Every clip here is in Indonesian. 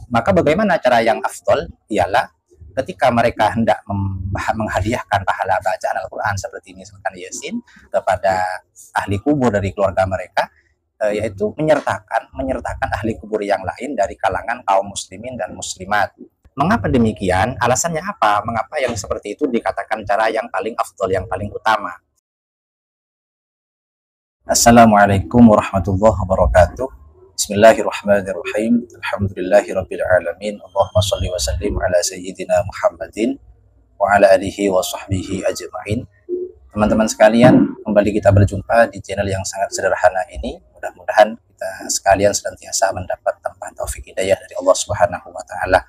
Maka bagaimana cara yang afdol? Ialah ketika mereka hendak menghadiahkan pahala bacaan Al-Quran seperti misalkan Yasin kepada ahli kubur dari keluarga mereka, yaitu menyertakan ahli kubur yang lain dari kalangan kaum muslimin dan muslimat. Mengapa demikian? Alasannya apa? Mengapa yang seperti itu dikatakan cara yang paling afdol, yang paling utama? Assalamualaikum warahmatullahi wabarakatuh. Bismillahirrahmanirrahim. Alhamdulillahirabbil alamin. Allahumma shalli wa sallim ala sayyidina Muhammadin wa ala alihi wa sahbihi ajma'in. Teman-teman sekalian, kembali kita berjumpa di channel yang sangat sederhana ini. Mudah-mudahan kita sekalian senantiasa mendapat tambahan taufik hidayah dari Allah Subhanahu wa taala.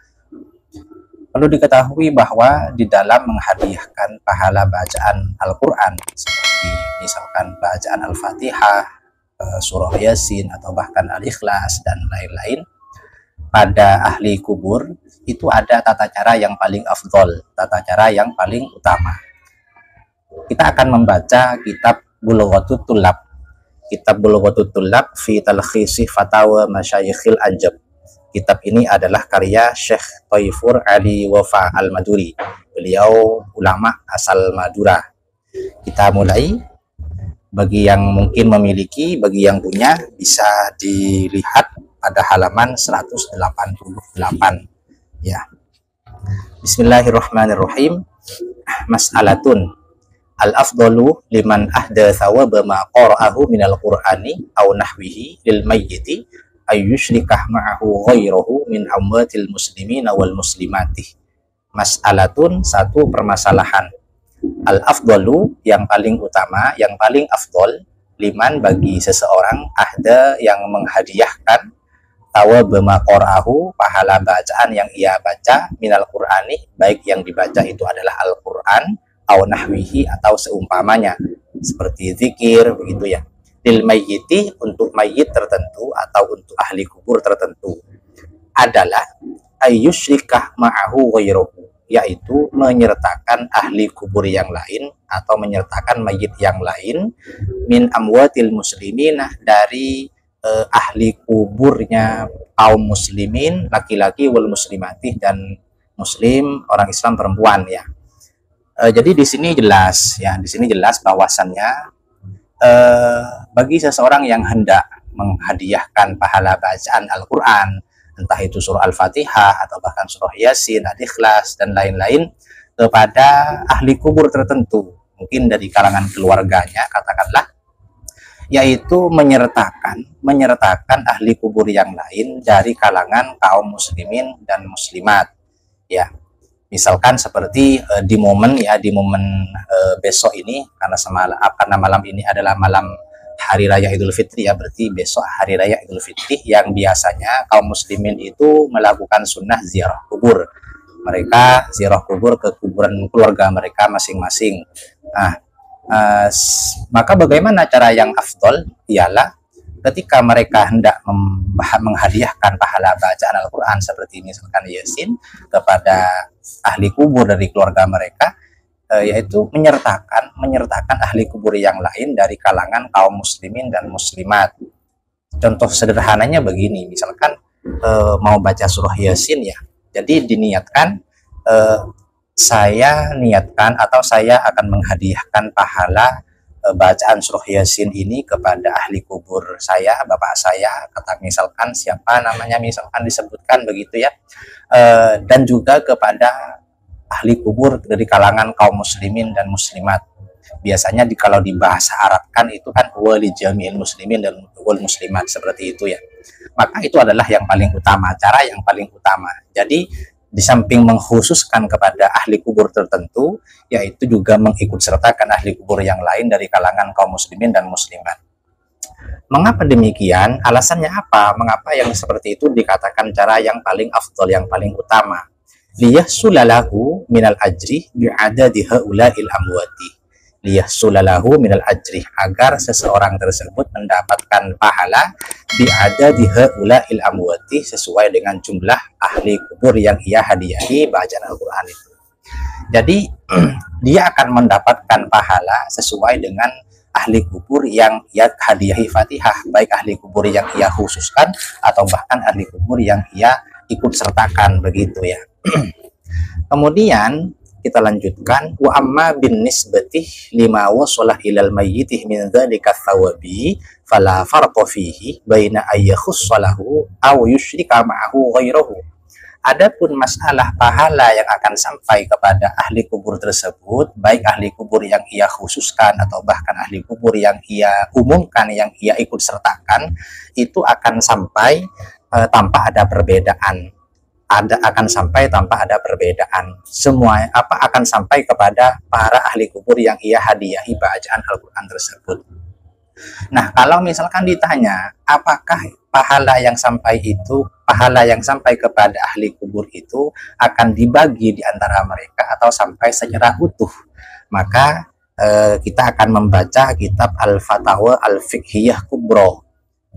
Perlu diketahui bahwa di dalam menghadiahkan pahala bacaan Al-Quran, seperti misalkan bacaan Al-Fatihah, surah Yasin, atau bahkan Al-Ikhlas, dan lain-lain, pada ahli kubur, itu ada tata cara yang paling afdol, tata cara yang paling utama. Kita akan membaca kitab Bulughatut Thullab. Kitab Bulughatut Thullab fi talkhisi fatawa masyayikhil Anjab. Kitab ini adalah karya Syekh Thaifur Ali Wafa Al-Maduri. Beliau ulama asal Madura. Kita mulai. Bagi yang mungkin memiliki, bagi yang punya, bisa dilihat pada halaman 188. Ya. Bismillahirrahmanirrahim. Mas'alatun. Al-afdalu liman ahdatha wa bama qara'ahu minal qur'ani aw nahwihi lil mayyiti ayyushrikah ma'ahu ghairahu min amwatil muslimina wal muslimati. Mas'alatun, satu permasalahan. Al-afdalu, yang paling utama, yang paling afdol, liman, bagi seseorang, ahda, yang menghadiahkan, tawa bama qara'ahu, pahala bacaan yang ia baca, minal qur'ani, baik yang dibaca itu adalah Al-Qur'an, aw nahwihi, atau seumpamanya, seperti zikir, begitu ya. Lil mayyiti, untuk mayyit tertentu atau untuk ahli kubur tertentu, adalah ayyusyrikah ma'ahu ghairuhu, yaitu menyertakan ahli kubur yang lain atau menyertakan mayyit yang lain, min amwatil muslimin, dari ahli kuburnya kaum muslimin laki-laki, wal muslimati, dan muslim orang Islam perempuan ya. Jadi di sini jelas ya, di sini jelas bahwasannya bagi seseorang yang hendak menghadiahkan pahala bacaan Al-Quran, entah itu surah Al-Fatihah atau bahkan surah Yasin, Al-Ikhlas, dan lain-lain, kepada ahli kubur tertentu, mungkin dari kalangan keluarganya, katakanlah, yaitu menyertakan ahli kubur yang lain dari kalangan kaum muslimin dan muslimat ya. Misalkan seperti di momen besok ini, karena malam ini adalah malam Hari Raya Idul Fitri ya, berarti besok Hari Raya Idul Fitri, yang biasanya kaum muslimin itu melakukan sunnah ziarah kubur. Mereka ziarah kubur ke kuburan keluarga mereka masing-masing. Nah, maka bagaimana cara yang afdol? Ialah ketika mereka hendak menghadiahkan pahala bacaan Al-Quran seperti misalkan Yasin kepada ahli kubur dari keluarga mereka, yaitu menyertakan ahli kubur yang lain dari kalangan kaum muslimin dan muslimat. Contoh sederhananya begini, misalkan mau baca surah Yasin ya, jadi diniatkan, saya akan menghadiahkan pahala bacaan surah Yasin ini kepada ahli kubur saya, bapak saya, kata misalkan siapa namanya, misalkan disebutkan begitu ya, dan juga kepada ahli kubur dari kalangan kaum muslimin dan muslimat. Biasanya kalau di bahasa Arab kan itu kan wali jami'il muslimin dan wal muslimat, seperti itu ya. Maka itu adalah yang paling utama, cara yang paling utama. Jadi di samping mengkhususkan kepada ahli kubur tertentu, yaitu juga mengikut sertakan ahli kubur yang lain dari kalangan kaum muslimin dan muslimat. Mengapa demikian? Alasannya apa? Mengapa yang seperti itu dikatakan cara yang paling afdol, yang paling utama? Liyahsulalahu minal ajri bi'adadi haula'il amwati. Liyahsulalahu minal ajri, agar seseorang tersebut mendapatkan pahala bi'adadi haula'il amwati, sesuai dengan jumlah ahli kubur yang ia hadiahi bacaan Al-Quran itu. Jadi dia akan mendapatkan pahala sesuai dengan ahli kubur yang ia hadiahi Fatihah, baik ahli kubur yang ia khususkan atau bahkan ahli kubur yang ia ikut sertakan begitu ya. Kemudian kita lanjutkan, wa amma bin nisbatih lima wasalah ilal mayyitih min dzalika thawabi fala farqa fihi baina ayyakhussalahu aw yusyrika ma'ahu ghairahu. Adapun masalah pahala yang akan sampai kepada ahli kubur tersebut, baik ahli kubur yang ia khususkan atau bahkan ahli kubur yang ia umumkan, yang ia ikut sertakan, itu akan sampai tanpa ada perbedaan. Akan sampai tanpa ada perbedaan. Semua akan sampai kepada para ahli kubur yang ia hadiahi bacaan Al-Quran tersebut. Nah, kalau misalkan ditanya apakah pahala yang sampai kepada ahli kubur itu akan dibagi di antara mereka atau sampai secara utuh, maka kita akan membaca kitab Al-Fatawa Al-Fiqhiyah Kubro,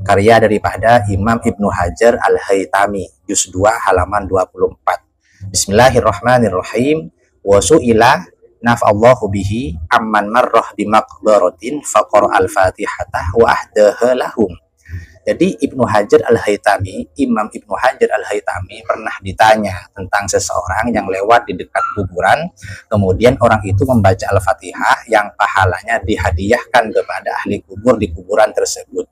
karya daripada Imam Ibnu Hajar Al-Haytami, juz 2 halaman 24. Bismillahirrahmanirrahim. Wa su'ila naf'allahu bihi amman marrah bimaqbaratin faqara al-fatihata wa ahdaha lahum. Jadi Ibnu Hajar Al-Haytami, Imam Ibnu Hajar Al-Haytami pernah ditanya tentang seseorang yang lewat di dekat kuburan, kemudian orang itu membaca Al-Fatihah yang pahalanya dihadiahkan kepada ahli kubur di kuburan tersebut.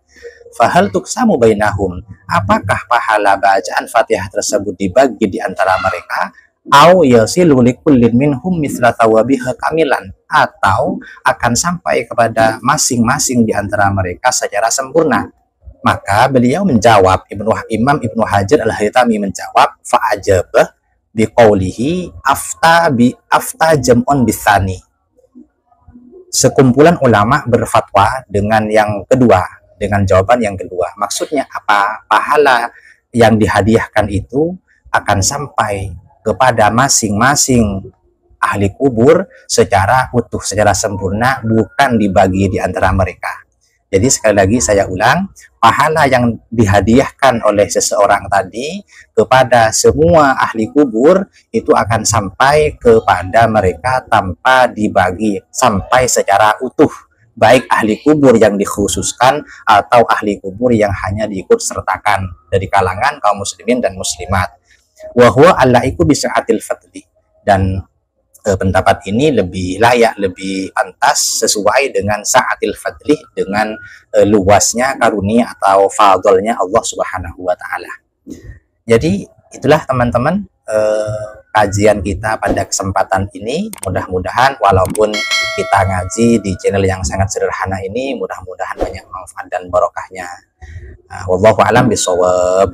Fahal tuksamu bainahum, apakah pahala bacaan Fatihah tersebut dibagi di antara mereka? Au yasilu likullin minhum mithla thawabiha kamilan, atau akan sampai kepada masing-masing di antara mereka secara sempurna? Maka beliau menjawab, Imam Ibnu Hajar Al-Haytami menjawab, fa'ajabah biqaulihi afta jam'un bisani. Sekumpulan ulama berfatwa dengan yang kedua, dengan jawaban yang kedua. Maksudnya apa? Pahala yang dihadiahkan itu akan sampai kepada masing-masing ahli kubur secara utuh, secara sempurna, bukan dibagi di antara mereka. Jadi sekali lagi saya ulang, pahala yang dihadiahkan oleh seseorang tadi kepada semua ahli kubur itu akan sampai kepada mereka tanpa dibagi, sampai secara utuh, baik ahli kubur yang dikhususkan atau ahli kubur yang hanya diikut sertakan dari kalangan kaum muslimin dan muslimat. Wa huwa allaiku bisa'atil fadli, dan pendapat ini lebih layak, lebih pantas sesuai dengan sa'atil fadli, dengan luasnya karunia atau fadlnya Allah Subhanahu wa taala. Jadi itulah teman-teman kajian kita pada kesempatan ini. Mudah-mudahan walaupun kita ngaji di channel yang sangat sederhana ini, mudah-mudahan banyak manfaat dan barokahnya. Wallahu a'lam bishawab.